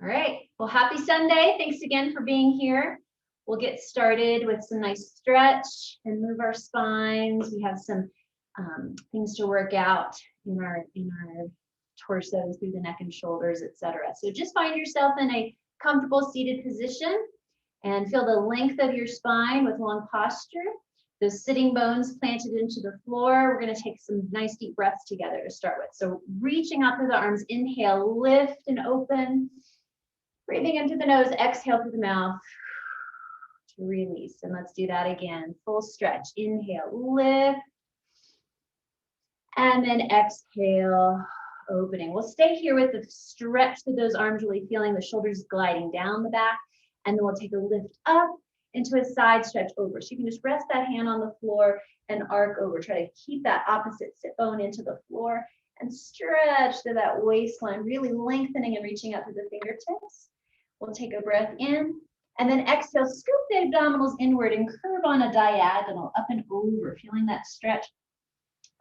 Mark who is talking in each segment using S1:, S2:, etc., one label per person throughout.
S1: All right, well, happy Sunday. Thanks again for being here. We'll get started with some nice stretch and move our spines. We have some things to work out in our torsos through the neck and shoulders, etc. So just find yourself in a comfortable seated position and feel the length of your spine with long posture. Those sitting bones planted into the floor. We're going to take some nice deep breaths together to start with. So reaching out through the arms, inhale, lift and open. Breathing into the nose, exhale through the mouth to release. And let's do that again. Full stretch. Inhale, lift. And then exhale, opening. We'll stay here with the stretch through those arms, really feeling the shoulders gliding down the back. And then we'll take a lift up into a side stretch over. So you can just rest that hand on the floor and arc over. Try to keep that opposite sit bone into the floor and stretch to that waistline, really lengthening and reaching up through the fingertips. We'll take a breath in and then exhale, scoop the abdominals inward and curve on a diagonal up and over, feeling that stretch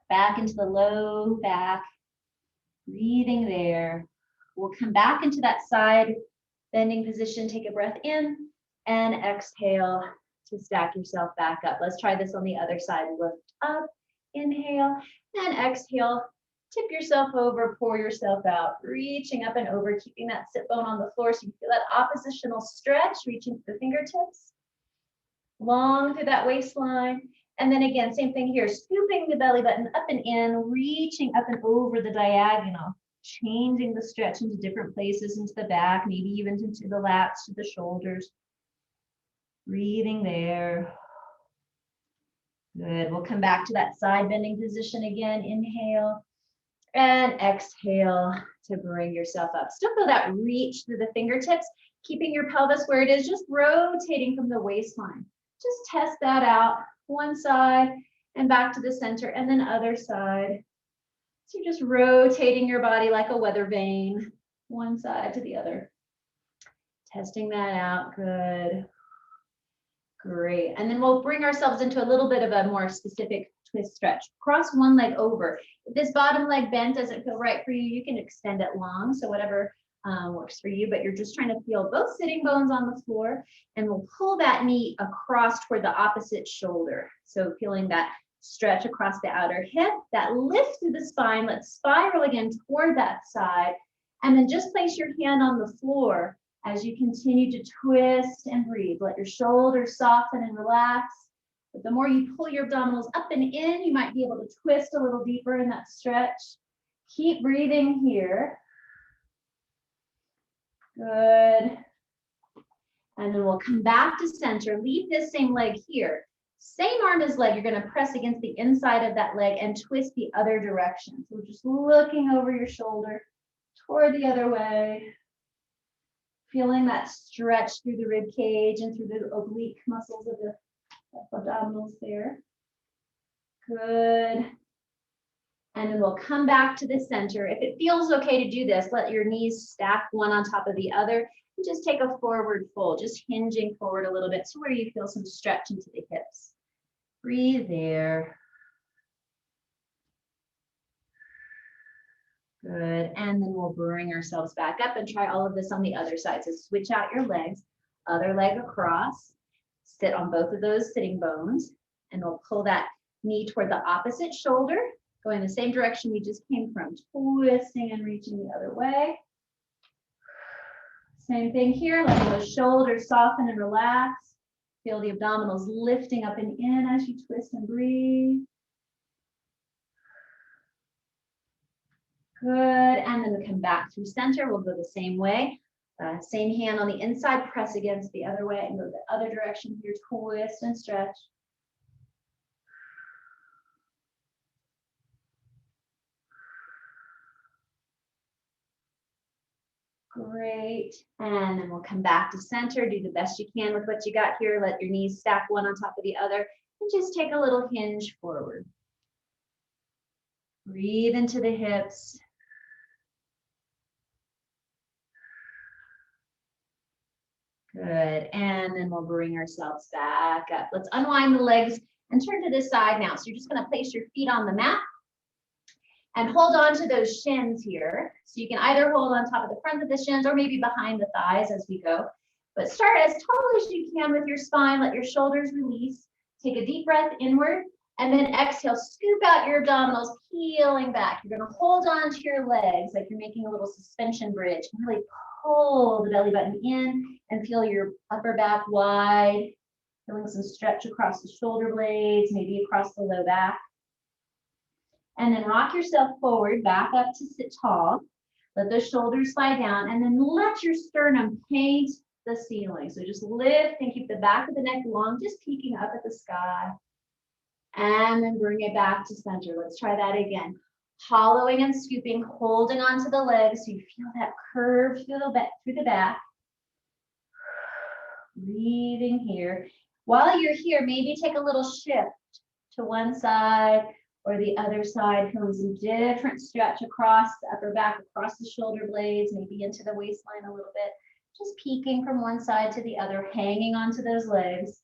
S1: back into the low back, breathing there. We'll come back into that side bending position, take a breath in and exhale to stack yourself back up. Let's try this on the other side. Lift up, inhale, and exhale. Tip yourself over, pour yourself out, reaching up and over, keeping that sit bone on the floor so you feel that oppositional stretch, reaching to the fingertips, long through that waistline. And then again, same thing here, scooping the belly button up and in, reaching up and over the diagonal, changing the stretch into different places, into the back, maybe even into the lats, to the shoulders. Breathing there. Good. We'll come back to that side bending position again. Inhale. And exhale to bring yourself up. Still feel that reach through the fingertips, keeping your pelvis where it is, just rotating from the waistline. Just test that out. One side and back to the center, and then other side. So you're just rotating your body like a weather vane, one side to the other. Testing that out. Good. Great. And then we'll bring ourselves into a little bit of a more specific twist stretch. Cross one leg over. If this bottom leg bent doesn't feel right for you, you can extend it long. So whatever works for you, but you're just trying to feel both sitting bones on the floor, and we'll pull that knee across toward the opposite shoulder. So feeling that stretch across the outer hip, that lift through the spine. Let's spiral again toward that side, and then just place your hand on the floor as you continue to twist and breathe. Let your shoulders soften and relax. But the more you pull your abdominals up and in, you might be able to twist a little deeper in that stretch. Keep breathing here. Good. And then we'll come back to center. Leave this same leg here. Same arm as leg. You're going to press against the inside of that leg and twist the other direction. So just looking over your shoulder toward the other way. Feeling that stretch through the rib cage and through the oblique muscles of the abdominals there. Good. And then we'll come back to the center. If it feels okay to do this, let your knees stack one on top of the other and just take a forward fold, just hinging forward a little bit so where you feel some stretch into the hips. Breathe there. Good. And then we'll bring ourselves back up and try all of this on the other side. So switch out your legs, other leg across. Sit on both of those sitting bones, and we'll pull that knee toward the opposite shoulder, going the same direction we just came from, twisting and reaching the other way. Same thing here, letting those shoulders soften and relax. Feel the abdominals lifting up and in as you twist and breathe. Good, and then we come back through center. We'll go the same way. Same hand on the inside, press against the other way and go the other direction here, twist and stretch. Great, and then we'll come back to center, do the best you can with what you got here. Let your knees stack one on top of the other and just take a little hinge forward. Breathe into the hips. Good, and then we'll bring ourselves back up. Let's unwind the legs and turn to this side now. So you're just gonna place your feet on the mat. And hold on to those shins here. So you can either hold on top of the front of the shins or maybe behind the thighs as we go. But start as tall as you can with your spine. Let your shoulders release. Take a deep breath inward. And then exhale, scoop out your abdominals, peeling back. You're gonna hold on to your legs like you're making a little suspension bridge. And really pull the belly button in and feel your upper back wide. Feeling some stretch across the shoulder blades, maybe across the low back. And then rock yourself forward, back up to sit tall. Let those shoulders slide down, and then let your sternum paint the ceiling. So just lift and keep the back of the neck long, just peeking up at the sky. And then bring it back to center. Let's try that again. Hollowing and scooping, holding onto the legs so you feel that curve through the back. Breathing here. While you're here, maybe take a little shift to one side or the other side, feeling some different stretch across the upper back, across the shoulder blades, maybe into the waistline a little bit. Just peeking from one side to the other, hanging onto those legs.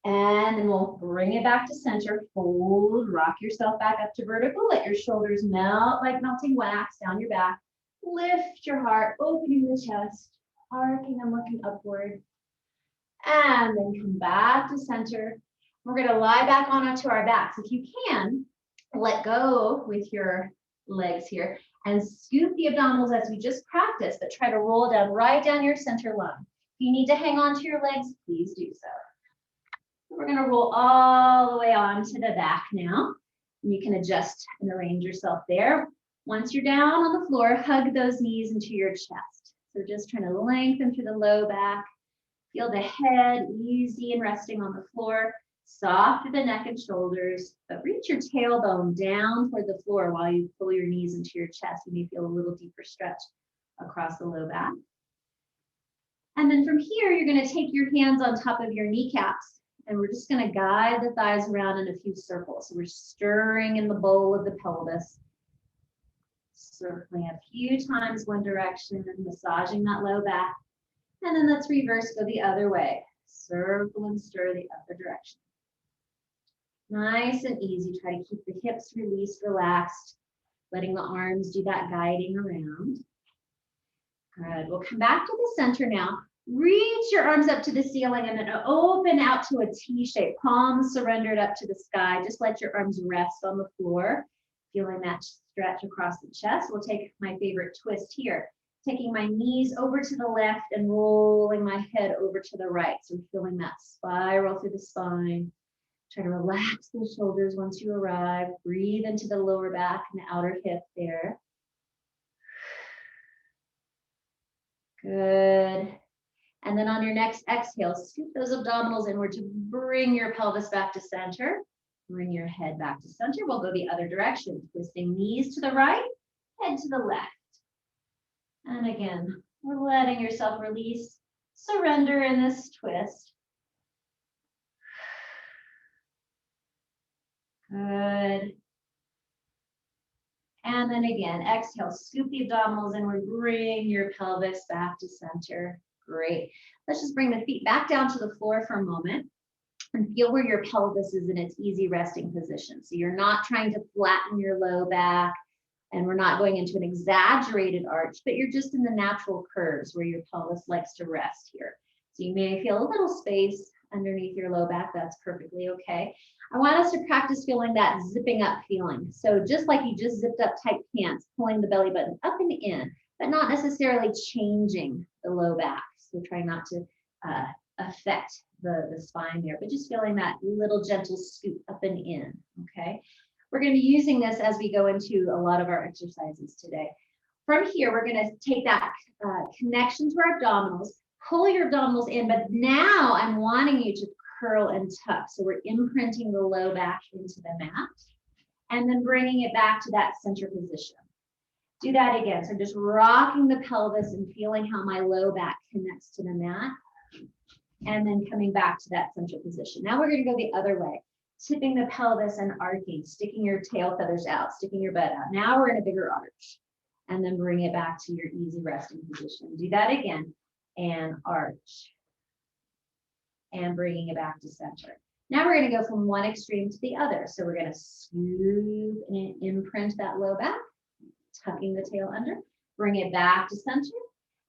S1: And then we'll bring it back to center. Fold, rock yourself back up to vertical. Let your shoulders melt like melting wax down your back. Lift your heart, opening the chest, arcing and looking upward. And then come back to center. We're going to lie back onto our backs. If you can, let go with your legs here and scoop the abdominals as we just practiced, but try to roll down right down your center lung. If you need to hang on to your legs, please do so. We're going to roll all the way onto the back now. And you can adjust and arrange yourself there. Once you're down on the floor, hug those knees into your chest. So just trying to lengthen through the low back. Feel the head easy and resting on the floor. Soft through the neck and shoulders, but reach your tailbone down toward the floor while you pull your knees into your chest. You may feel a little deeper stretch across the low back. And then from here, you're going to take your hands on top of your kneecaps. And we're just going to guide the thighs around in a few circles. So we're stirring in the bowl of the pelvis. Circling a few times one direction and massaging that low back. And then let's reverse, go the other way. Circle and stir the other direction. Nice and easy. Try to keep the hips released, relaxed, letting the arms do that guiding around. Good. We'll come back to the center now. Reach your arms up to the ceiling and then open out to a T shape. Palms surrendered up to the sky. Just let your arms rest on the floor. Feeling that stretch across the chest. We'll take my favorite twist here. Taking my knees over to the left and rolling my head over to the right. So feeling that spiral through the spine. Try to relax the shoulders once you arrive. Breathe into the lower back and the outer hip there. Good. And then on your next exhale, scoop those abdominals inward to bring your pelvis back to center. Bring your head back to center. We'll go the other direction. Twisting knees to the right, head to the left. And again, we're letting yourself release, surrender in this twist. Good. And then again, exhale, scoop the abdominals inward, bring your pelvis back to center. Great. Let's just bring the feet back down to the floor for a moment and feel where your pelvis is in its easy resting position. So you're not trying to flatten your low back, and we're not going into an exaggerated arch, but you're just in the natural curves where your pelvis likes to rest here. So you may feel a little space underneath your low back. That's perfectly okay. I want us to practice feeling that zipping up feeling. So just like you just zipped up tight pants, pulling the belly button up and in, but not necessarily changing the low back. So try not to affect the spine there, but just feeling that little gentle scoop up and in, okay? We're going to be using this as we go into a lot of our exercises today. From here, we're going to take that connection to our abdominals, pull your abdominals in, but now I'm wanting you to curl and tuck. So we're imprinting the low back into the mat and then bringing it back to that center position. Do that again. So just rocking the pelvis and feeling how my low back connects to the mat and then coming back to that center position. Now we're going to go the other way, tipping the pelvis and arcing, sticking your tail feathers out, sticking your butt out. Now we're in a bigger arch and then bring it back to your easy resting position. Do that again and arch and bringing it back to center. Now we're going to go from one extreme to the other. So we're going to scoop and imprint that low back, tucking the tail under, bring it back to center,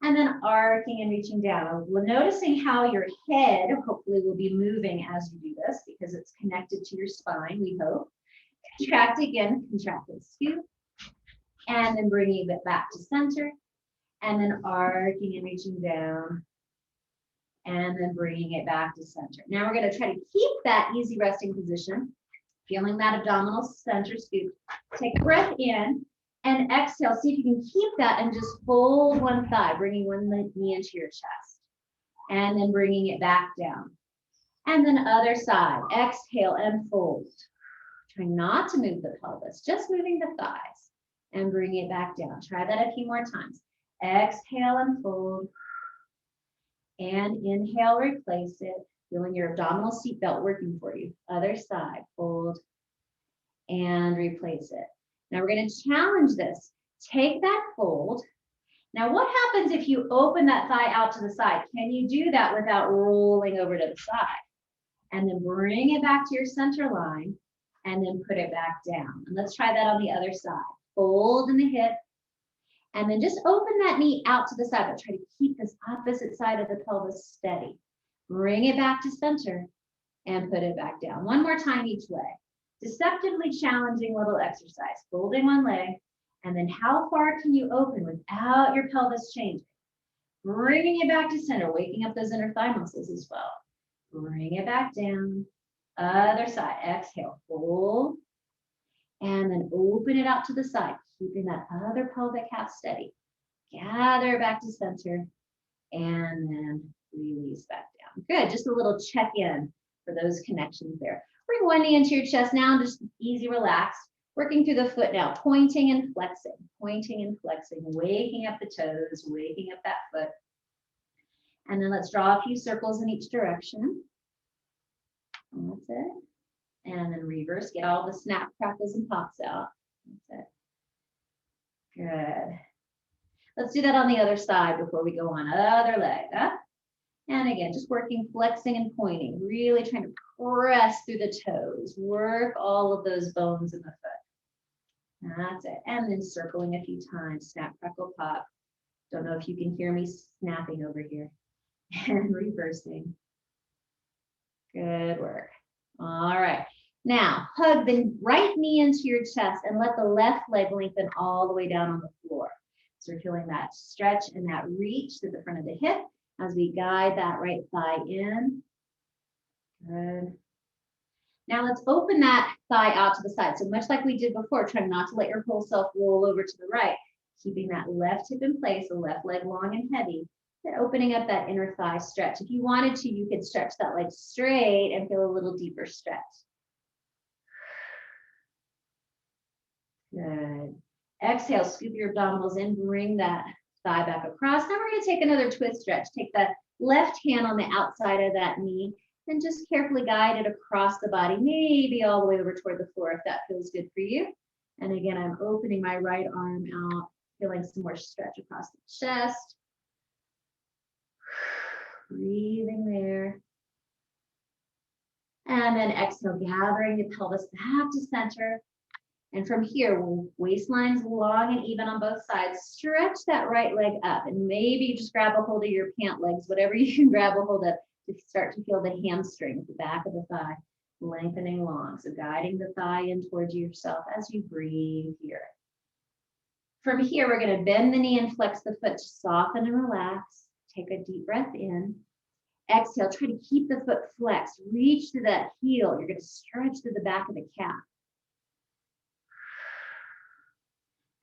S1: and then arcing and reaching down. Noticing how your head hopefully will be moving as you do this because it's connected to your spine, we hope. Contract again, contract and scoop, and then bringing it back to center, and then arcing and reaching down, and then bringing it back to center. Now we're going to try to keep that easy resting position, feeling that abdominal center scoop. Take a breath in and exhale. See if you can keep that and just fold one thigh, bringing one knee into your chest, and then bringing it back down. And then other side, exhale and fold. Try not to move the pelvis, just moving the thighs, and bring it back down. Try that a few more times. Exhale and fold. And inhale, replace it. Feeling your abdominal seatbelt working for you. Other side, fold and replace it. Now we're going to challenge this. Take that fold. Now what happens if you open that thigh out to the side? Can you do that without rolling over to the side? And then bring it back to your center line and then put it back down. And let's try that on the other side. Fold in the hip. And then just open that knee out to the side, but try to keep this opposite side of the pelvis steady. Bring it back to center and put it back down. One more time each way. Deceptively challenging little exercise. Folding one leg, and then how far can you open without your pelvis changing? Bringing it back to center, waking up those inner thigh muscles as well. Bring it back down. Other side. Exhale, fold, and then open it out to the side, keeping that other pelvic half steady. Gather back to center, and then release back down. Good, just a little check-in for those connections there. Bring one knee into your chest now, just easy, relax. Working through the foot now, pointing and flexing, waking up the toes, waking up that foot. And then let's draw a few circles in each direction. And that's it. And then reverse, get all the snap, crackles, and pops out. That's it. Good. Let's do that on the other side before we go on. Other leg, up. And again, just working, flexing and pointing, really trying to press through the toes, work all of those bones in the foot. That's it. And then circling a few times, snap, crackle, pop. Don't know if you can hear me snapping over here. And reversing. Good work. All right. Now, hug the right knee into your chest and let the left leg lengthen all the way down on the floor. So we're feeling that stretch and that reach to the front of the hip as we guide that right thigh in. Good. Now let's open that thigh out to the side. So much like we did before, try not to let your whole self roll over to the right, keeping that left hip in place, the left leg long and heavy, then opening up that inner thigh stretch. If you wanted to, you could stretch that leg straight and feel a little deeper stretch. Good. Exhale, scoop your abdominals in, bring that thigh back across. Now we're going to take another twist stretch. Take that left hand on the outside of that knee and just carefully guide it across the body, maybe all the way over toward the floor if that feels good for you. And again, I'm opening my right arm out, feeling some more stretch across the chest. Breathing there. And then exhale, gathering the pelvis back to center. And from here, waistlines long and even on both sides. Stretch that right leg up and maybe just grab a hold of your pant legs, whatever you can grab a hold of to start to feel the hamstring, the back of the thigh, lengthening long. So guiding the thigh in towards yourself as you breathe here. From here, we're going to bend the knee and flex the foot to soften and relax. Take a deep breath in. Exhale, try to keep the foot flexed. Reach to that heel. You're going to stretch to the back of the calf.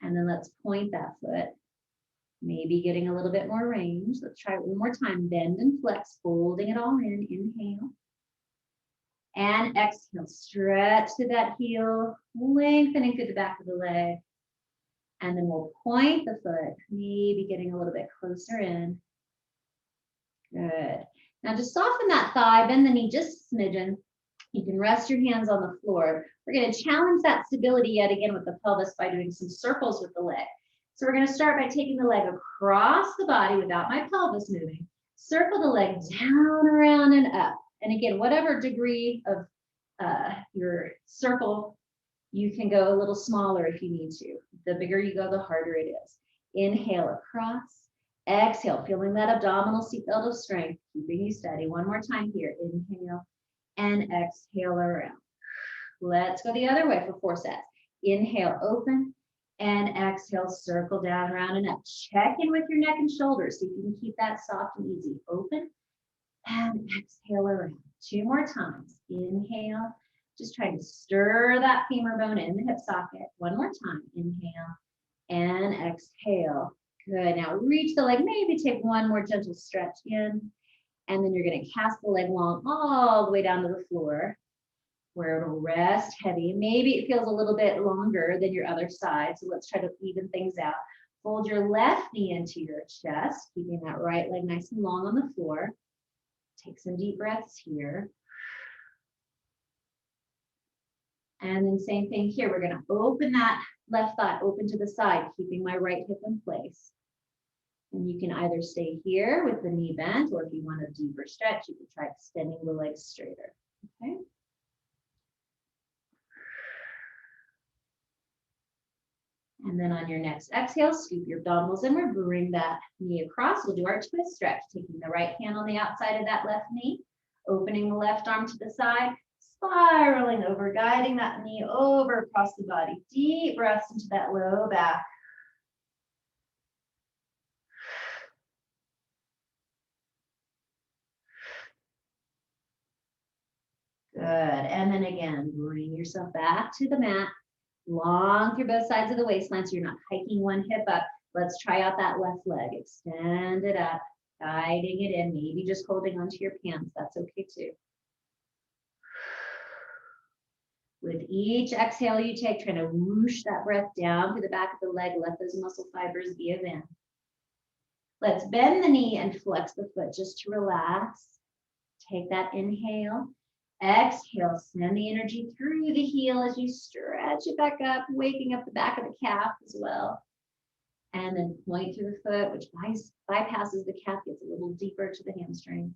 S1: And then let's point that foot. Maybe getting a little bit more range. Let's try it one more time. Bend and flex, folding it all in. Inhale. And exhale. Stretch to that heel, lengthening through the back of the leg. And then we'll point the foot, maybe getting a little bit closer in. Good. Now just soften that thigh, bend the knee just a smidgen. You can rest your hands on the floor. We're going to challenge that stability yet again with the pelvis by doing some circles with the leg. So we're going to start by taking the leg across the body without my pelvis moving. Circle the leg down, around, and up. And again, whatever degree of your circle, you can go a little smaller if you need to. The bigger you go, the harder it is. Inhale across. Exhale, feeling that abdominal seatbelt of strength, keeping you steady. One more time here. Inhale and exhale around. Let's go the other way for 4 sets. Inhale, open, and exhale, circle down, around, and up. Check in with your neck and shoulders. See if you can keep that soft and easy. Open, and exhale around. 2 more times. Inhale, just try to stir that femur bone in the hip socket. 1 more time. Inhale, and exhale. Good. Now reach the leg. Maybe take 1 more gentle stretch in, and then you're going to cast the leg long all the way down to the floor, where it'll rest heavy. Maybe it feels a little bit longer than your other side, so let's try to even things out. Fold your left knee into your chest, keeping that right leg nice and long on the floor. Take some deep breaths here. And then same thing here. We're going to open that left thigh, open to the side, keeping my right hip in place. And you can either stay here with the knee bent, or if you want a deeper stretch, you can try extending the legs straighter. Okay. And then on your next exhale, scoop your abdominals inward, bring that knee across. We'll do our twist stretch, taking the right hand on the outside of that left knee, opening the left arm to the side, spiraling over, guiding that knee over across the body. Deep breaths into that low back. Good. And then again, bring yourself back to the mat. Long through both sides of the waistline, so you're not hiking one hip up. Let's try out that left leg. Extend it up, guiding it in, maybe just holding onto your pants. That's okay too. With each exhale you take, trying to whoosh that breath down through the back of the leg. Let those muscle fibers give in. Let's bend the knee and flex the foot just to relax. Take that inhale. Exhale, send the energy through the heel as you stretch it back up, waking up the back of the calf as well. And then point through the foot, which bypasses the calf, gets a little deeper to the hamstrings.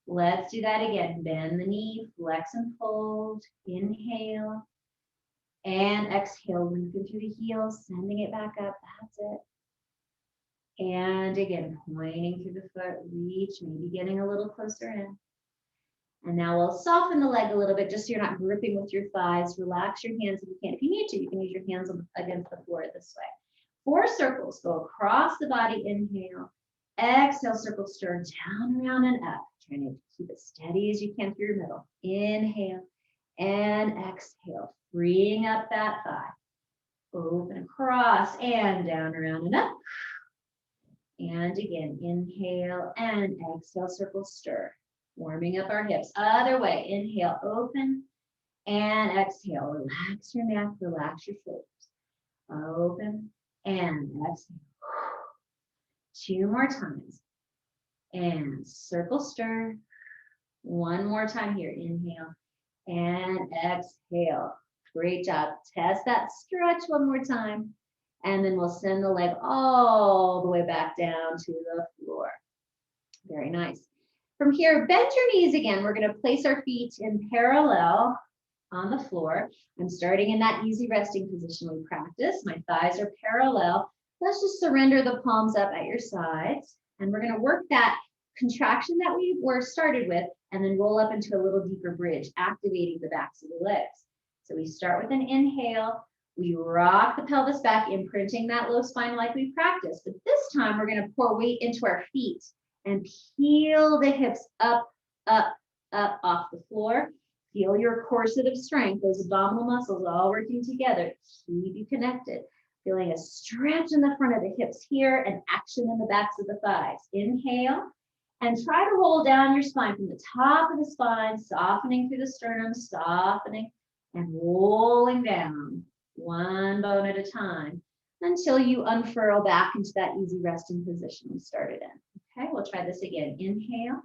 S1: Let's do that again. Bend the knee, flex and fold. Inhale. And exhale, lengthen through the heel, sending it back up. That's it. And again, pointing through the foot, reach, maybe getting a little closer in. And now we'll soften the leg a little bit, just so you're not gripping with your thighs. Relax your hands if you can. If you need to, you can use your hands against the floor this way. 4 circles. Go across the body. Inhale. Exhale, circle, stir down, around, and up. Trying to keep it steady as you can through your middle. Inhale and exhale. Freeing up that thigh. Open across and down, around, and up. And again, inhale and exhale, circle, stir. Warming up our hips. Other way. Inhale, open, and exhale. Relax your neck, relax your shoulders. Open and exhale. 2 more times. And circle, stir. 1 more time here. Inhale and exhale. Great job. Test that stretch 1 more time. And then we'll send the leg all the way back down to the floor. Very nice. From here, bend your knees again. We're going to place our feet in parallel on the floor. I'm starting in that easy resting position we practice. My thighs are parallel. Let's just surrender the palms up at your sides. And we're going to work that contraction that we were started with, and then roll up into a little deeper bridge, activating the backs of the legs. So we start with an inhale. We rock the pelvis back, imprinting that low spine like we practiced. But this time, we're going to pour weight into our feet and peel the hips up, up, up off the floor. Feel your corset of strength, those abdominal muscles all working together. Keep you connected. Feeling a stretch in the front of the hips here and action in the backs of the thighs. Inhale and try to roll down your spine from the top of the spine, softening through the sternum, softening and rolling down 1 bone at a time until you unfurl back into that easy resting position we started in. Okay, we'll try this again. Inhale,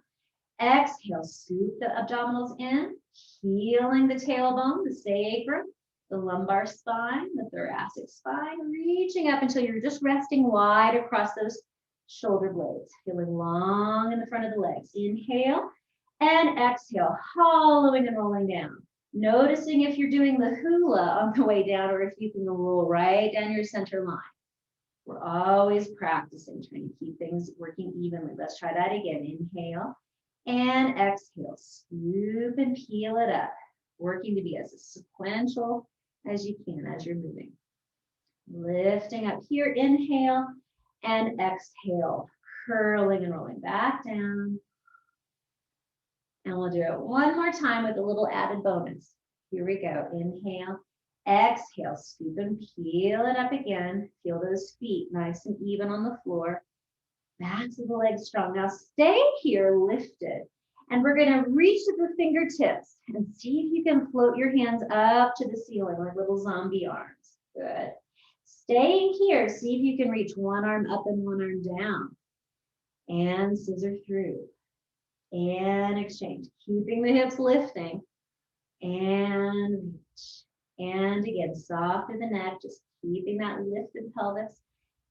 S1: exhale, scoop the abdominals in, healing the tailbone, the sacrum, the lumbar spine, the thoracic spine, reaching up until you're just resting wide across those shoulder blades, feeling long in the front of the legs. Inhale, And exhale, hollowing and rolling down. Noticing if you're doing the hula on the way down or if you can roll right down your center line. We're always practicing, trying to keep things working evenly. Let's try that again. Inhale and exhale. Scoop and peel it up. Working to be as sequential as you can as you're moving. Lifting up here, inhale and exhale. Curling and rolling back down. And we'll do it one more time with a little added bonus. Here we go. Inhale, exhale, scoop and peel it up again. Feel those feet nice and even on the floor. Backs of the legs strong. Now stay here lifted. And we're going to reach to the fingertips and see if you can float your hands up to the ceiling like little zombie arms. Good. Staying here, see if you can reach one arm up and one arm down. And scissor through. And exchange, keeping the hips lifting, and reach, and again, soften the neck, just keeping that lifted pelvis,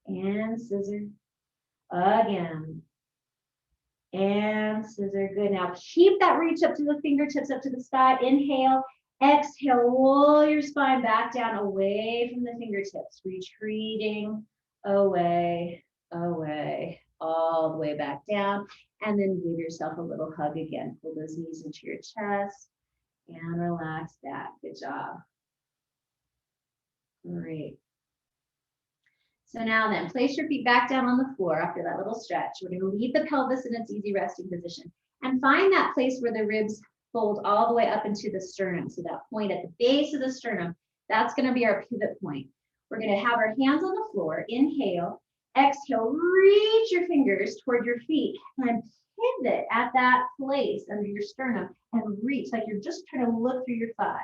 S1: and scissor, again, and scissor, good. Now keep that reach up to the fingertips, up to the sky, inhale, exhale, roll your spine back down, away from the fingertips, retreating, away, away, all the way back down. And then give yourself a little hug again. Pull those knees into your chest and relax back. Good job. Great. So now then, place your feet back down on the floor after that little stretch. We're going to leave the pelvis in its easy resting position and find that place where the ribs fold all the way up into the sternum. So that point at the base of the sternum, that's going to be our pivot point. We're going to have our hands on the floor. Inhale. Exhale, reach your fingers toward your feet and pivot at that place under your sternum and reach like you're just trying to look through your thighs.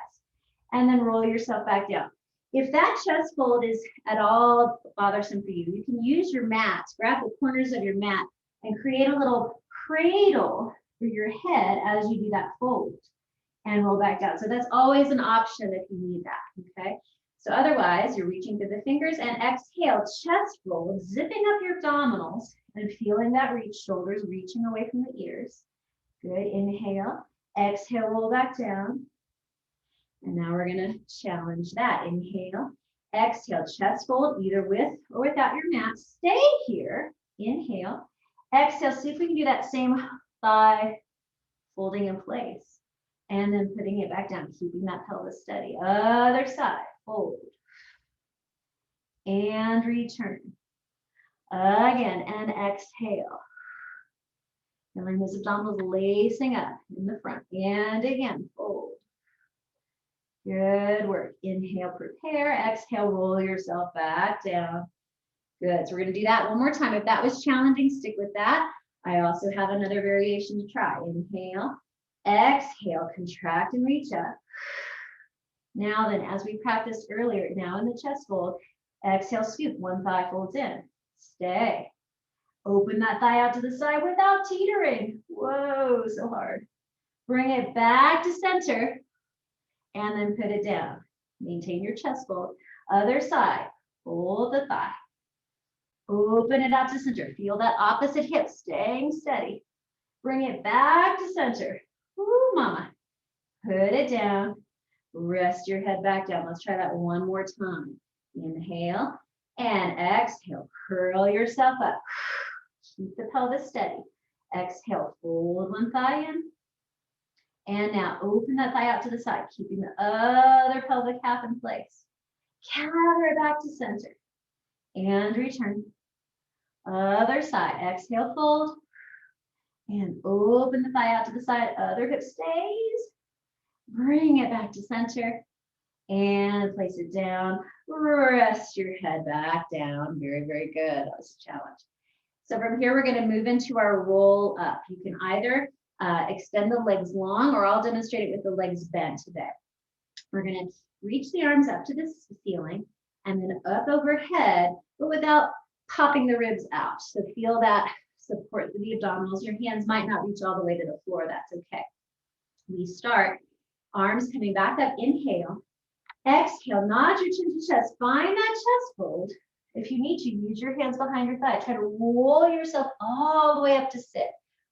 S1: And then roll yourself back down. If that chest fold is at all bothersome for you, you can use your mat, grab the corners of your mat and create a little cradle for your head as you do that fold and roll back down. So that's always an option if you need that, okay? So otherwise, you're reaching through the fingers and exhale, chest fold, zipping up your abdominals and feeling that reach, shoulders reaching away from the ears. Good, inhale, exhale, roll back down. And now we're gonna challenge that. Inhale, exhale, chest fold, either with or without your mat. Stay here, inhale, exhale, see if we can do that same thigh folding in place. And then putting it back down, keeping that pelvis steady. Other side. Hold and return again and exhale, feeling those abdominals lacing up in the front and again fold. Good work. Inhale, prepare. Exhale, roll yourself back down. Good. So we're going to do that one more time. If that was challenging, stick with that. I also have another variation to try. Inhale, exhale, contract and reach up. Now then, as we practiced earlier, now in the chest fold, exhale, scoop, one thigh folds in, stay. Open that thigh out to the side without teetering. Whoa, so hard. Bring it back to center and then put it down. Maintain your chest fold. Other side, fold the thigh. Open it out to center. Feel that opposite hip staying steady. Bring it back to center. Woo, mama. Put it down. Rest your head back down. Let's try that one more time. Inhale and exhale. Curl yourself up. Keep the pelvis steady. Exhale, fold one thigh in. And now open that thigh out to the side, keeping the other pelvic half in place. Gather it back to center. And return. Other side. Exhale, fold. And open the thigh out to the side. Other hip stays. Bring it back to center and place it down. Rest your head back down. Very, very good. That was a challenge. So from here, we're going to move into our roll up. You can either extend the legs long, or I'll demonstrate it with the legs bent today. We're going to reach the arms up to the ceiling and then up overhead, but without popping the ribs out. So feel that support through the abdominals. Your hands might not reach all the way to the floor. That's okay. We start. Arms coming back up, inhale, exhale, nod your chin to chest, find that chest fold. If you need to, use your hands behind your thigh. Try to roll yourself all the way up to sit.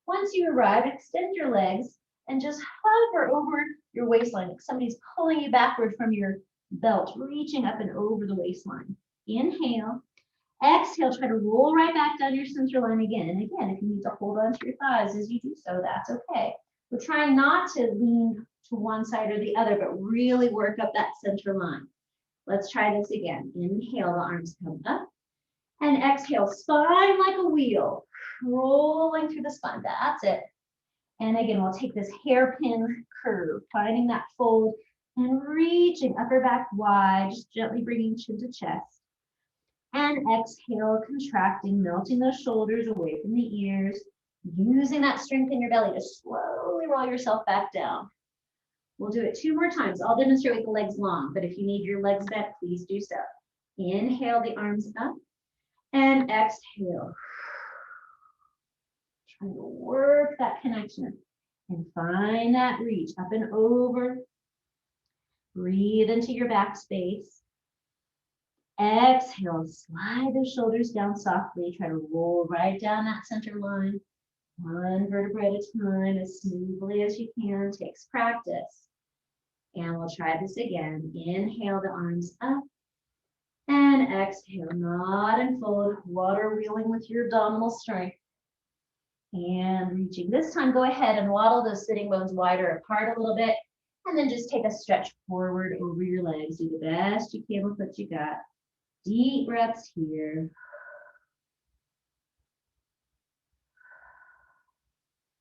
S1: Once you arrive, extend your legs and just hover over your waistline, like somebody's pulling you backward from your belt, reaching up and over the waistline. Inhale. Exhale, try to roll right back down your center line again. And again, if you need to hold on to your thighs as you do so, that's okay. We're trying not to lean to one side or the other, but really work up that center line. Let's try this again. Inhale, the arms come up. And exhale, spine like a wheel, rolling through the spine. That's it. And again, we'll take this hairpin curve, finding that fold and reaching upper back wide, just gently bringing chin to chest. And exhale, contracting, melting those shoulders away from the ears, using that strength in your belly to slowly roll yourself back down. We'll do it 2 more times. I'll demonstrate with the legs long, but if you need your legs bent, please do so. Inhale the arms up and exhale. Trying to work that connection and find that reach up and over. Breathe into your back space. Exhale, slide those shoulders down softly. Try to roll right down that center line. 1 vertebra at a time, as smoothly as you can. Takes practice. And we'll try this again. Inhale the arms up. And exhale, nod and fold. Water wheeling with your abdominal strength. And reaching. This time, go ahead and waddle those sitting bones wider apart a little bit. And then just take a stretch forward over your legs. Do the best you can with what you got. Deep breaths here.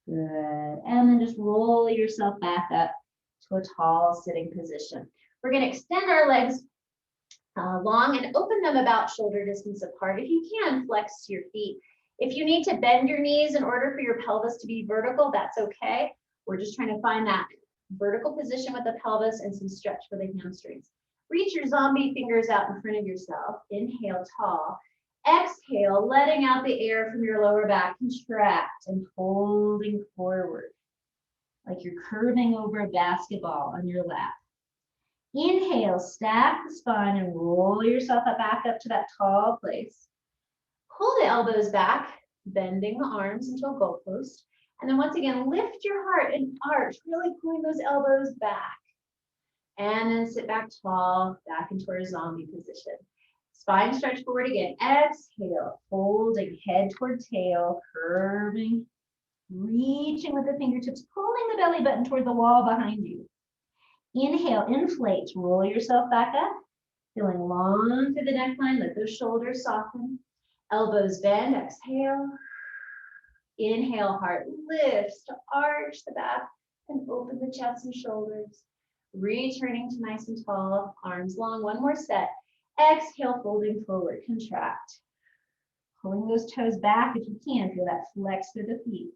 S1: Good. And then just roll yourself back up to a tall sitting position. We're going to extend our legs long and open them about shoulder distance apart. If you can, flex your feet. If you need to bend your knees in order for your pelvis to be vertical, that's okay. We're just trying to find that vertical position with the pelvis and some stretch for the hamstrings. Reach your zombie fingers out in front of yourself. Inhale, tall. Exhale, letting out the air from your lower back. Contract and folding forward, like you're curving over a basketball on your lap. Inhale, stack the spine and roll yourself back up to that tall place. Pull the elbows back, bending the arms into a goalpost. And then once again, lift your heart and arch, really pulling those elbows back. And then sit back tall, back into our zombie position. Spine stretch forward again. Exhale, folding head toward tail, curving, reaching with the fingertips, pulling the belly button toward the wall behind you. Inhale, inflate, roll yourself back up, feeling long through the neckline, let those shoulders soften. Elbows bend, exhale. Inhale, heart lifts to arch the back and open the chest and shoulders. Returning to nice and tall, arms long, 1 more set. Exhale, folding forward, contract. Pulling those toes back if you can, feel that flex through the feet.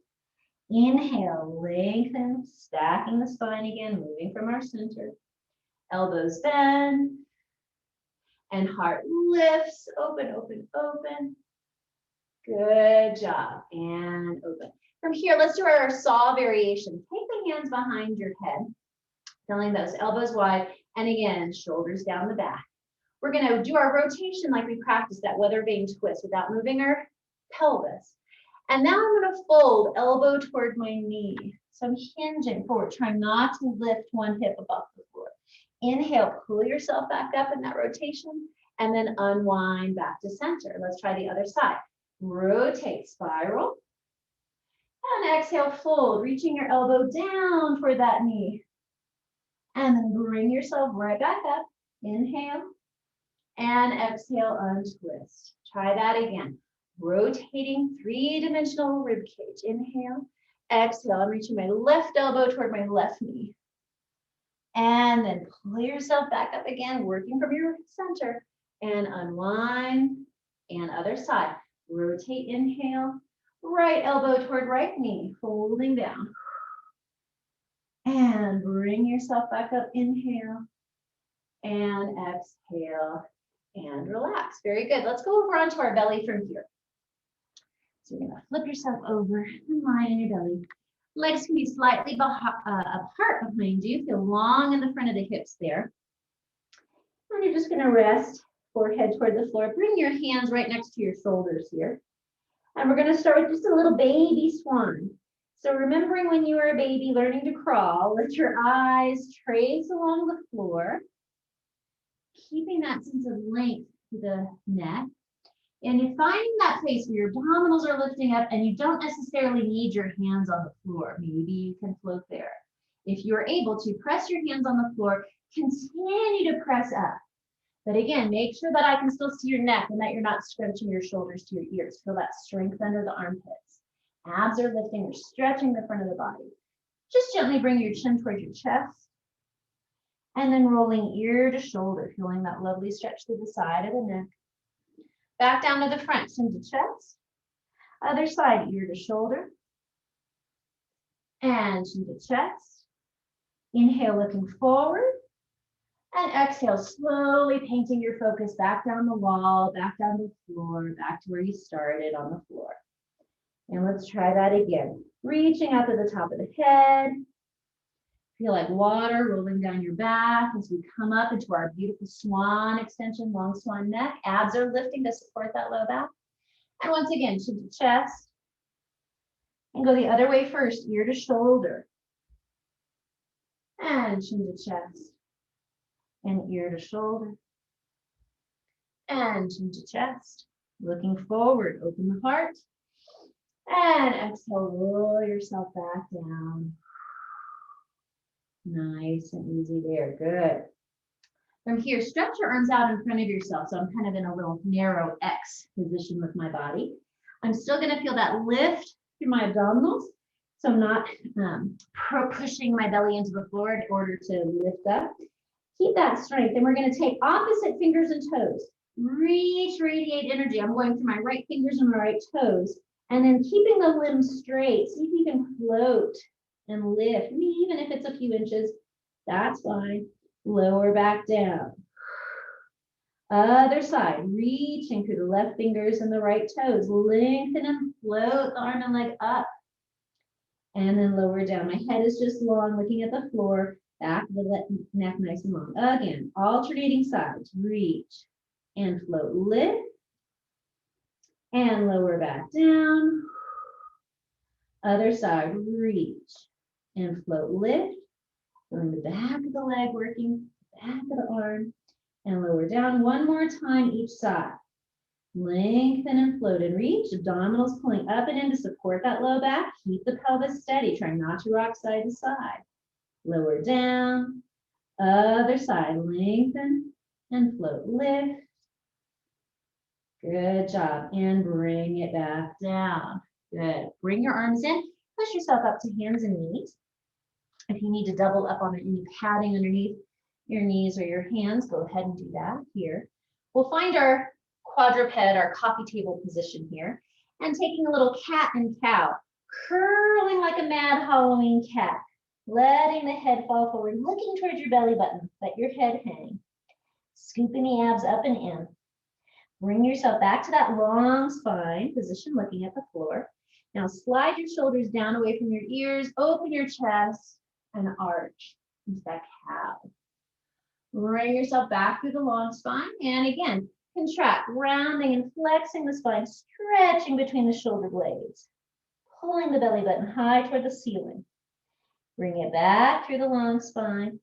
S1: Inhale, lengthen, stacking the spine again, moving from our center. Elbows bend, and heart lifts, open, open, open. Good job, and open. From here, let's do our saw variation. Take the hands behind your head, feeling those elbows wide, and again, shoulders down the back. We're gonna do our rotation like we practiced that weather vane twist without moving our pelvis. And now I'm gonna fold elbow toward my knee. So I'm hinging forward, trying not to lift one hip above the floor. Inhale, pull yourself back up in that rotation, and then unwind back to center. Let's try the other side. Rotate, spiral. And exhale, fold, reaching your elbow down toward that knee. And then bring yourself right back up. Inhale. And exhale, untwist. Try that again. Rotating 3-dimensional rib cage. Inhale. Exhale, I'm reaching my left elbow toward my left knee. And then pull yourself back up again, working from your center. And unwind. And other side. Rotate, inhale. Right elbow toward right knee, folding down. And bring yourself back up, inhale. And exhale. And relax. Very good. Let's go over onto our belly from here. So you're gonna flip yourself over and lie on your belly. Legs can be slightly apart behind you. Feel long in the front of the hips there. And you're just gonna rest, forehead toward the floor. Bring your hands right next to your shoulders here. And we're gonna start with just a little baby swan. So remembering when you were a baby learning to crawl, lift your eyes, trace along the floor, keeping that sense of length to the neck. And you're finding that place where your abdominals are lifting up and you don't necessarily need your hands on the floor. Maybe you can float there. If you're able to, press your hands on the floor, continue to press up. But again, make sure that I can still see your neck and that you're not scrunching your shoulders to your ears. Feel that strength under the armpits. Abs are lifting, you're stretching the front of the body. Just gently bring your chin towards your chest. And then rolling ear to shoulder, feeling that lovely stretch to the side of the neck. Back down to the front, chin to chest. Other side, ear to shoulder. And chin to chest. Inhale, looking forward. And exhale, slowly painting your focus back down the wall, back down the floor, back to where you started on the floor. And let's try that again. Reaching up to the top of the head. Feel like water rolling down your back as we come up into our beautiful swan extension, long swan neck. Abs are lifting to support that low back. And once again, chin to chest. And go the other way first, ear to shoulder. And chin to chest. And ear to shoulder. And chin to chest. Looking forward, open the heart. And exhale, roll yourself back down. Nice and easy there, good. From here, stretch your arms out in front of yourself. So I'm kind of in a little narrow X position with my body. I'm still gonna feel that lift through my abdominals. So I'm not pushing my belly into the floor in order to lift up. Keep that strength. And we're gonna take opposite fingers and toes. Reach, radiate energy. I'm going through my right fingers and my right toes. And then keeping the limbs straight. See if you can float and lift. Even if it's a few inches, that's fine. Lower back down. Other side, reaching through the left fingers and the right toes. Lengthen and float the arm and leg up. And then lower down. My head is just long, looking at the floor. Back of the neck nice and long. Again, alternating sides. Reach and float. Lift. And lower back down. Other side, reach and float. Lift. Feeling the back of the leg working, back of the arm. And lower down one more time each side. Lengthen and float and reach. Abdominals pulling up and in to support that low back. Keep the pelvis steady. Try not to rock side to side. Lower down. Other side. Lengthen and float. Lift. Good job. And bring it back down. Good. Bring your arms in. Push yourself up to hands and knees. If you need to double up on any padding underneath your knees or your hands, go ahead and do that here. We'll find our quadruped, our coffee table position here, and taking a little cat and cow, curling like a mad Halloween cat, letting the head fall forward, looking towards your belly button, let your head hang, scooping the abs up and in. Bring yourself back to that long spine position, looking at the floor. Now slide your shoulders down away from your ears, open your chest, and arch into that cow. Bring yourself back through the long spine, and again, contract, rounding and flexing the spine, stretching between the shoulder blades, pulling the belly button high toward the ceiling. Bring it back through the long spine,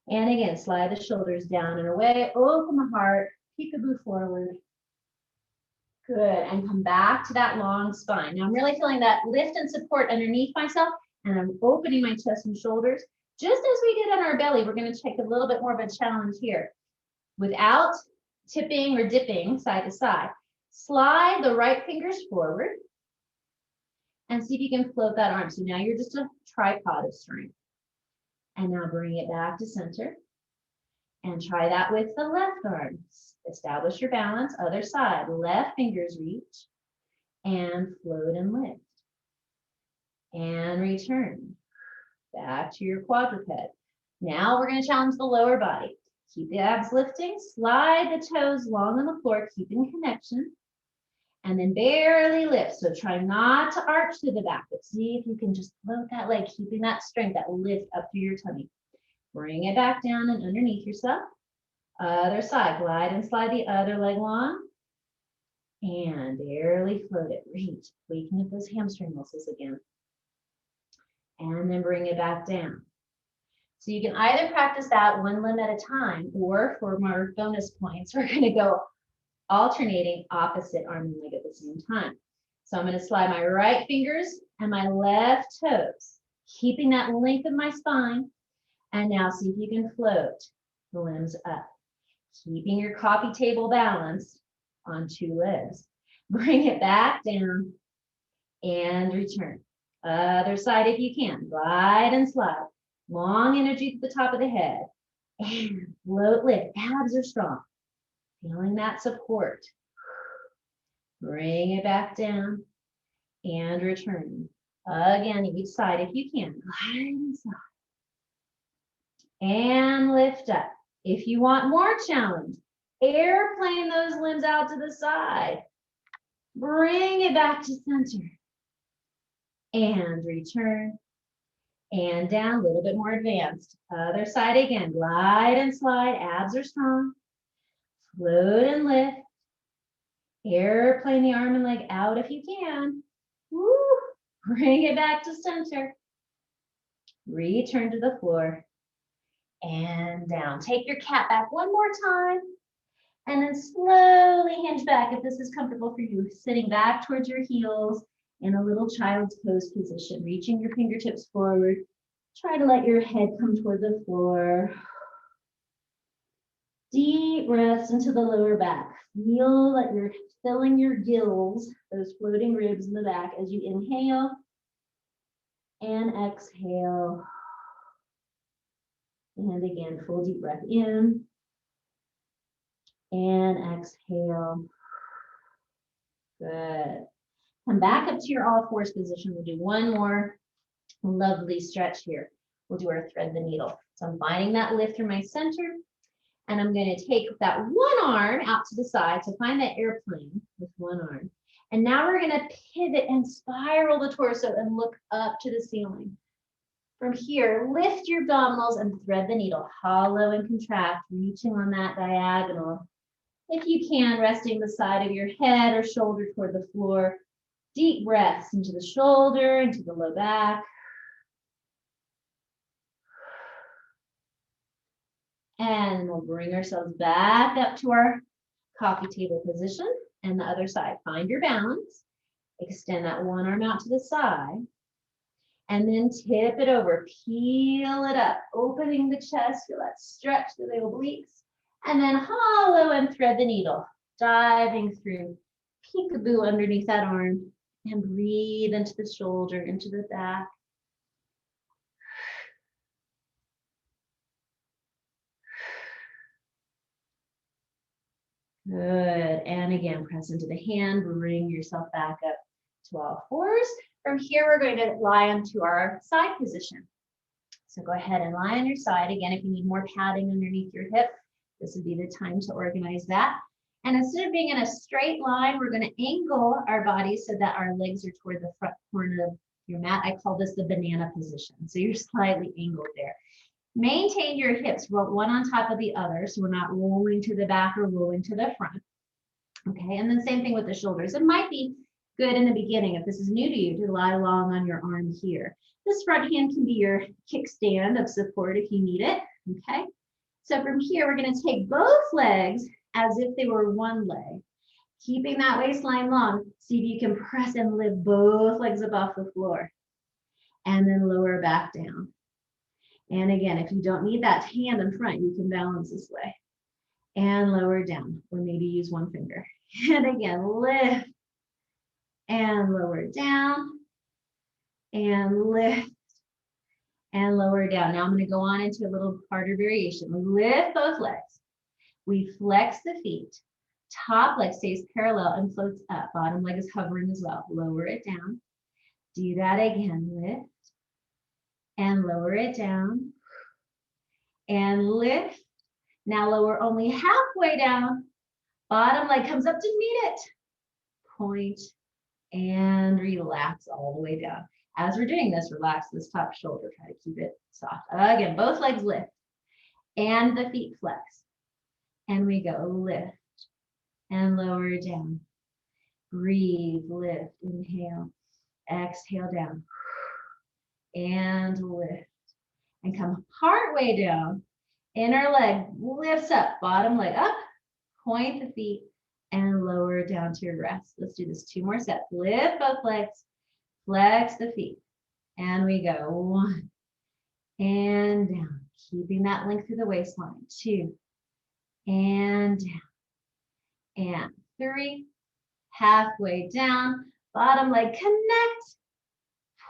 S1: and again, slide the shoulders down and away, open the heart, peekaboo forward. Good, and come back to that long spine. Now I'm really feeling that lift and support underneath myself, and I'm opening my chest and shoulders. Just as we did on our belly, we're going to take a little bit more of a challenge here. Without tipping or dipping side to side, slide the right fingers forward and see if you can float that arm. So now you're just a tripod of strength. And now bring it back to center. And try that with the left arm. Establish your balance. Other side, left fingers reach and float and lift. And return back to your quadruped. Now we're going to challenge the lower body. Keep the abs lifting, slide the toes long on the floor, keeping connection, and then barely lift. So try not to arch to the back, but see if you can just float that leg, keeping that strength, that lift up through your tummy. Bring it back down and underneath yourself. Other side, glide and slide the other leg long, and barely float it. Reach, waking up those hamstring muscles again. and then bring it back down. So you can either practice that one limb at a time, or for more bonus points, we're gonna go alternating opposite arm and leg at the same time. So I'm gonna slide my right fingers and my left toes, keeping that length of my spine. And now see if you can float the limbs up, keeping your coffee table balance on 2 legs. Bring it back down and return. Other side if you can. Glide and slide. Long energy to the top of the head. And float, lift. Abs are strong. Feeling that support. Bring it back down and return. Again, each side if you can. Glide and slide. And lift up. If you want more challenge, airplane those limbs out to the side. Bring it back to center. And return. And down, a little bit more advanced. Other side again. Glide and slide. Abs are strong. Float and lift. Airplane the arm and leg out if you can. Woo. Bring it back to center. Return to the floor. And down. Take your cat back one more time. And then slowly hinge back if this is comfortable for you. Sitting back towards your heels in a little child's pose position. Reaching your fingertips forward. Try to let your head come toward the floor. Deep breaths into the lower back. Feel that you're filling your gills, those floating ribs in the back, as you inhale and exhale. And again, full deep breath in and exhale. Good. Come back up to your all fours position. We'll do one more lovely stretch here. We'll do our thread the needle. So I'm finding that lift through my center. And I'm going to take that one arm out to the side. So find that airplane with one arm. And now we're going to pivot and spiral the torso and look up to the ceiling. From here, lift your abdominals and thread the needle. Hollow and contract, reaching on that diagonal. If you can, resting the side of your head or shoulder toward the floor. Deep breaths into the shoulder, into the low back. And we'll bring ourselves back up to our coffee table position. And the other side, find your balance. Extend that one arm out to the side. And then tip it over, peel it up, opening the chest, feel that stretch through the obliques. And then hollow and thread the needle, diving through, peekaboo underneath that arm, and breathe into the shoulder, into the back. Good, and again, press into the hand, bring yourself back up to all fours. From here, we're going to lie onto our side position. So go ahead and lie on your side. Again, if you need more padding underneath your hip, this would be the time to organize that. And instead of being in a straight line, we're going to angle our bodies so that our legs are toward the front corner of your mat. I call this the banana position. So you're slightly angled there. Maintain your hips, roll one on top of the other, so we're not rolling to the back or rolling to the front. Okay, and then same thing with the shoulders. It might be good in the beginning, if this is new to you, to lie long on your arm here. This front hand can be your kickstand of support if you need it, okay? So from here, we're gonna take both legs as if they were one leg, keeping that waistline long. See if you can press and lift both legs above the floor, and then lower back down. And again, if you don't need that hand in front, you can balance this way and lower down, or maybe use one finger. And again, lift and lower down and lift and lower down. Now I'm going to go on into a little harder variation. We lift both legs. We flex the feet. Top leg stays parallel and floats up. Bottom leg is hovering as well. Lower it down. Do that again. Lift and lower it down and lift. Now lower only halfway down. Bottom leg comes up to meet it. Point and relax all the way down. As we're doing this, relax this top shoulder. Try to keep it soft. Again, both legs lift and the feet flex. And we go lift and lower down. Breathe, lift, inhale, exhale down. and lift. And come partway down. Inner leg lifts up, bottom leg up, point the feet, and lower down to your rest. Let's do this 2 more sets. Lift both legs, flex the feet, and we go 1, and down, keeping that length through the waistline. 2, and down, and 3, halfway down, bottom leg connect,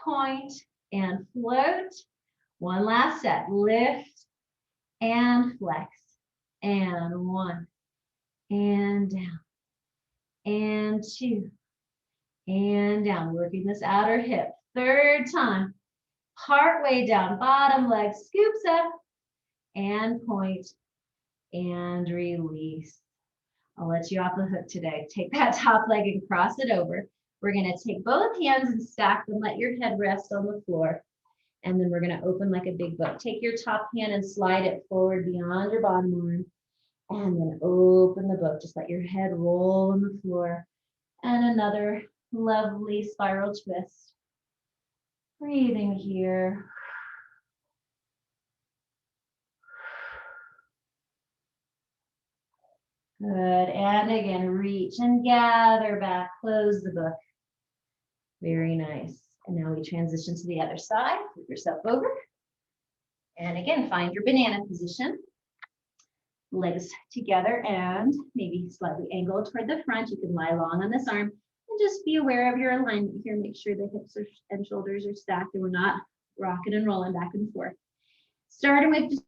S1: point, and float. 1 last set, lift and flex, and 1, and down, and 2, and down, working this outer hip. 3rd time, partway down, bottom leg scoops up, and point, and release. I'll let you off the hook today. Take that top leg and cross it over. We're gonna take both hands and stack them, let your head rest on the floor. And then we're gonna open like a big book. Take your top hand and slide it forward beyond your bottom arm. And then open the book. Just let your head roll on the floor. And another lovely spiral twist. Breathing here. Good, and again, reach and gather back, close the book. Very nice. And now we transition to the other side. Flip yourself over. And again, find your banana position. Legs together and maybe slightly angled toward the front. You can lie long on this arm and just be aware of your alignment here. Make sure the hips and shoulders are stacked and we're not rocking and rolling back and forth. Starting with just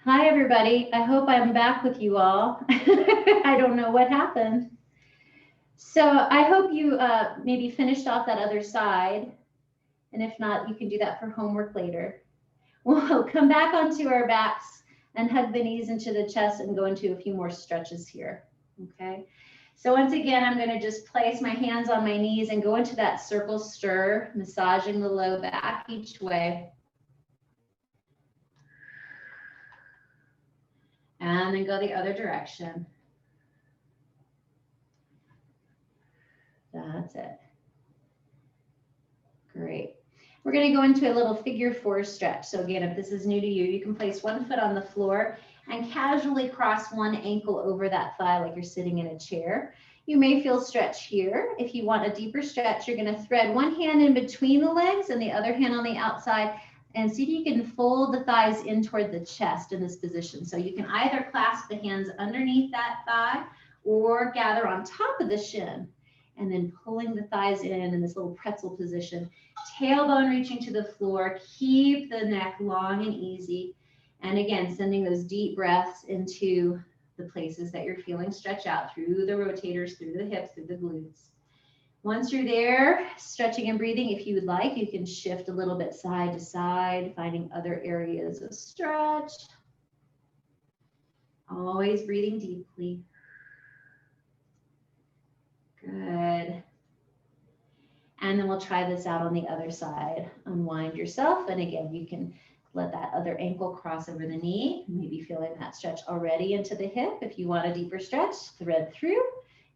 S1: hi, everybody. I hope I'm back with you all. I don't know what happened. So I hope you maybe finished off that other side. And if not, you can do that for homework later. We'll come back onto our backs and hug the knees into the chest and go into a few more stretches here. Okay. So once again, I'm going to just place my hands on my knees and go into that circle stir, massaging the low back each way. And then go the other direction. That's it. Great. We're going to go into a little figure 4 stretch. So again, if this is new to you, you can place one foot on the floor and casually cross one ankle over that thigh like you're sitting in a chair. You may feel stretch here. If you want a deeper stretch, you're going to thread one hand in between the legs and the other hand on the outside, and see if you can fold the thighs in toward the chest in this position. So you can either clasp the hands underneath that thigh or gather on top of the shin, and then pulling the thighs in this little pretzel position. Tailbone reaching to the floor. Keep the neck long and easy. And again, sending those deep breaths into the places that you're feeling stretch out through the rotators, through the hips, through the glutes. Once you're there, stretching and breathing, if you would like, you can shift a little bit side to side, finding other areas of stretch. Always breathing deeply. Good. And then we'll try this out on the other side. Unwind yourself. And again, you can let that other ankle cross over the knee. Maybe feeling that stretch already into the hip. If you want a deeper stretch, thread through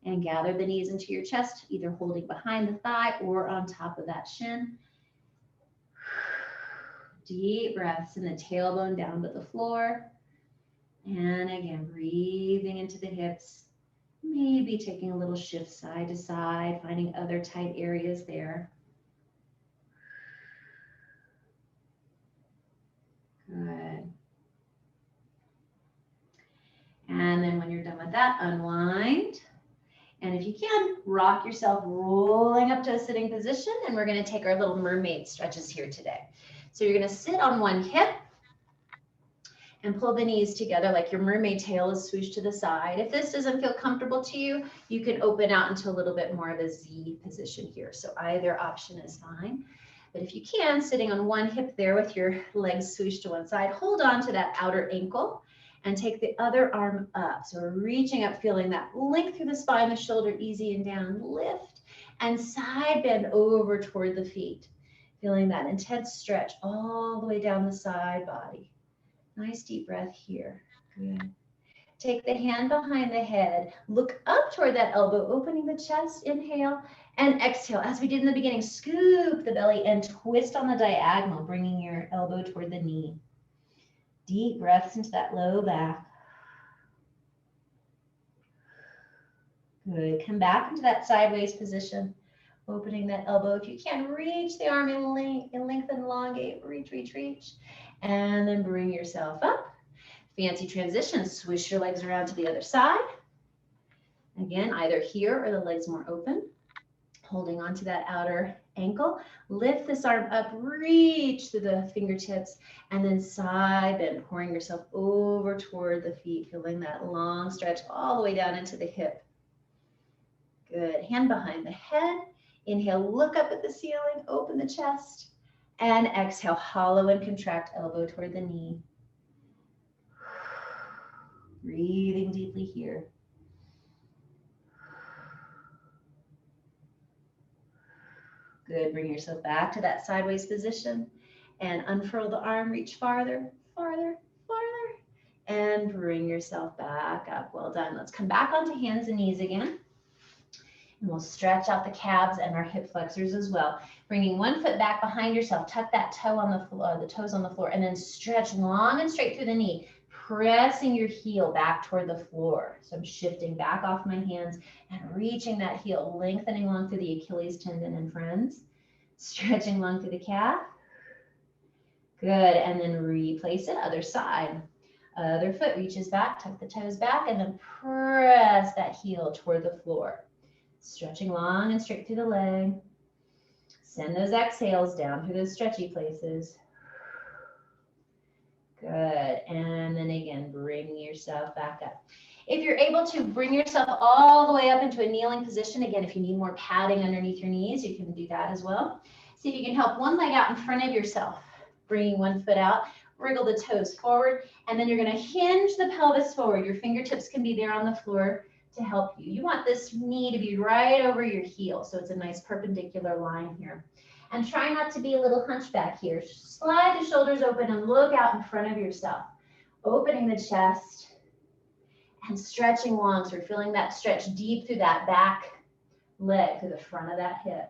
S1: and gather the knees into your chest, either holding behind the thigh or on top of that shin. Deep breaths in the tailbone down to the floor. And again, breathing into the hips. Maybe taking a little shift side to side, finding other tight areas there. Good. And then when you're done with that, unwind. And if you can, rock yourself rolling up to a sitting position. And we're going to take our little mermaid stretches here today. So you're going to sit on one hip and pull the knees together like your mermaid tail is swooshed to the side. If this doesn't feel comfortable to you, you can open out into a little bit more of a Z position here. So either option is fine. But if you can, sitting on one hip there with your legs swooshed to one side, hold on to that outer ankle and take the other arm up. So we're reaching up, feeling that length through the spine, the shoulder easy and down, lift, and side bend over toward the feet. Feeling that intense stretch all the way down the side body. Nice deep breath here. Good. Take the hand behind the head. Look up toward that elbow, opening the chest. Inhale and exhale. As we did in the beginning, scoop the belly and twist on the diagonal, bringing your elbow toward the knee. Deep breaths into that low back. Good. Come back into that sideways position, opening that elbow. If you can, reach the arm in length and elongate. Reach, reach, reach. And then bring yourself up. Fancy transition. Swish your legs around to the other side. Again, either here or the legs more open. Holding onto that outer ankle. Lift this arm up, reach through the fingertips, and then side bend, pouring yourself over toward the feet, feeling that long stretch all the way down into the hip. Good. Hand behind the head. Inhale, look up at the ceiling, open the chest. And exhale, hollow and contract, elbow toward the knee. Breathing deeply here. Good, bring yourself back to that sideways position and unfurl the arm, reach farther, farther, farther, and bring yourself back up. Well done. Let's come back onto hands and knees again. And we'll stretch out the calves and our hip flexors as well. Bringing one foot back behind yourself, tuck that toe on the floor, the toes on the floor, and then stretch long and straight through the knee, pressing your heel back toward the floor. So I'm shifting back off my hands and reaching that heel, lengthening long through the Achilles tendon and friends, stretching long through the calf. Good, and then replace it, other side. Other foot reaches back, tuck the toes back, and then press that heel toward the floor. Stretching long and straight through the leg. Send those exhales down through those stretchy places. Good. And then again, bring yourself back up. If you're able to bring yourself all the way up into a kneeling position, again, if you need more padding underneath your knees, you can do that as well. See if you can help one leg out in front of yourself. Bringing one foot out, wriggle the toes forward, and then you're going to hinge the pelvis forward. Your fingertips can be there on the floor to help you. You want this knee to be right over your heel, so it's a nice perpendicular line here. And try not to be a little hunchback here. Slide the shoulders open and look out in front of yourself. Opening the chest and stretching long. So we're feeling that stretch deep through that back leg to the front of that hip.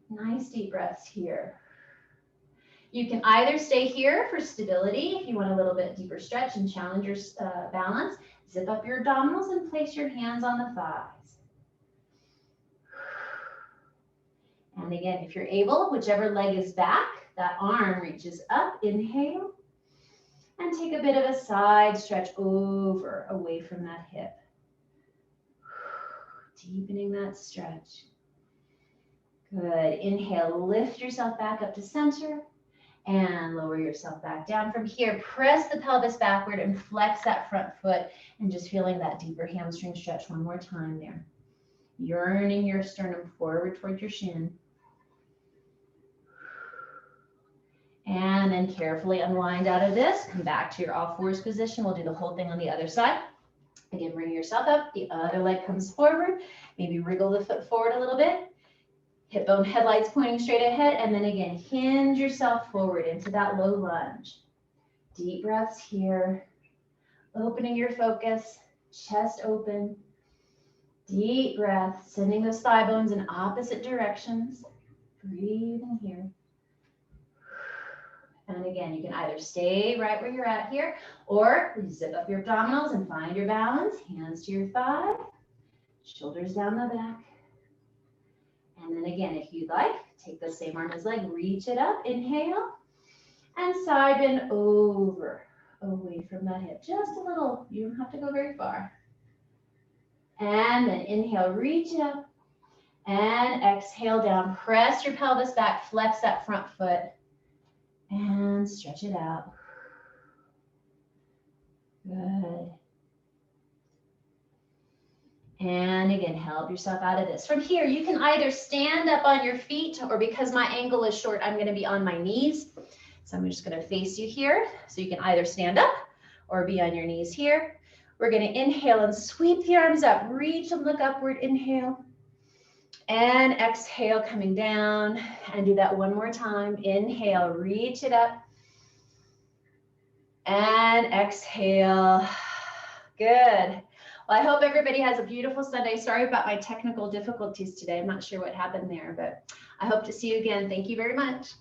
S1: Nice deep breaths here. You can either stay here for stability if you want a little bit deeper stretch and challenge your balance. Zip up your abdominals and place your hands on the thighs. And again, if you're able, whichever leg is back, that arm reaches up, inhale, and take a bit of a side stretch over, away from that hip. Deepening that stretch. Good. Inhale, lift yourself back up to center and lower yourself back down. From here, press the pelvis backward and flex that front foot and just feeling that deeper hamstring stretch one more time there. Yearning your sternum forward towards your shin. And then carefully unwind out of this. Come back to your all fours position. We'll do the whole thing on the other side. Again, bring yourself up. The other leg comes forward. Maybe wriggle the foot forward a little bit. Hip bone headlights pointing straight ahead. And then again, hinge yourself forward into that low lunge. Deep breaths here. Opening your focus. Chest open. Deep breath. Sending those thigh bones in opposite directions. Breathing here. And again, you can either stay right where you're at here, or zip up your abdominals and find your balance. Hands to your thigh, shoulders down the back. And then again, if you'd like, take the same arm as leg, reach it up, inhale, and side bend over, away from that hip. Just a little, you don't have to go very far. And then inhale, reach it up, and exhale down. Press your pelvis back, flex that front foot. And stretch it out. Good. And again, help yourself out of this. From here, you can either stand up on your feet, or because my angle is short, I'm going to be on my knees. So I'm just going to face you here. So you can either stand up or be on your knees here. We're going to inhale and sweep the arms up. Reach and look upward. Inhale. And exhale, coming down, and do that one more time. Inhale, reach it up, and exhale. Good. Well, I hope everybody has a beautiful Sunday. Sorry about my technical difficulties today. I'm not sure what happened there, but I hope to see you again. Thank you very much.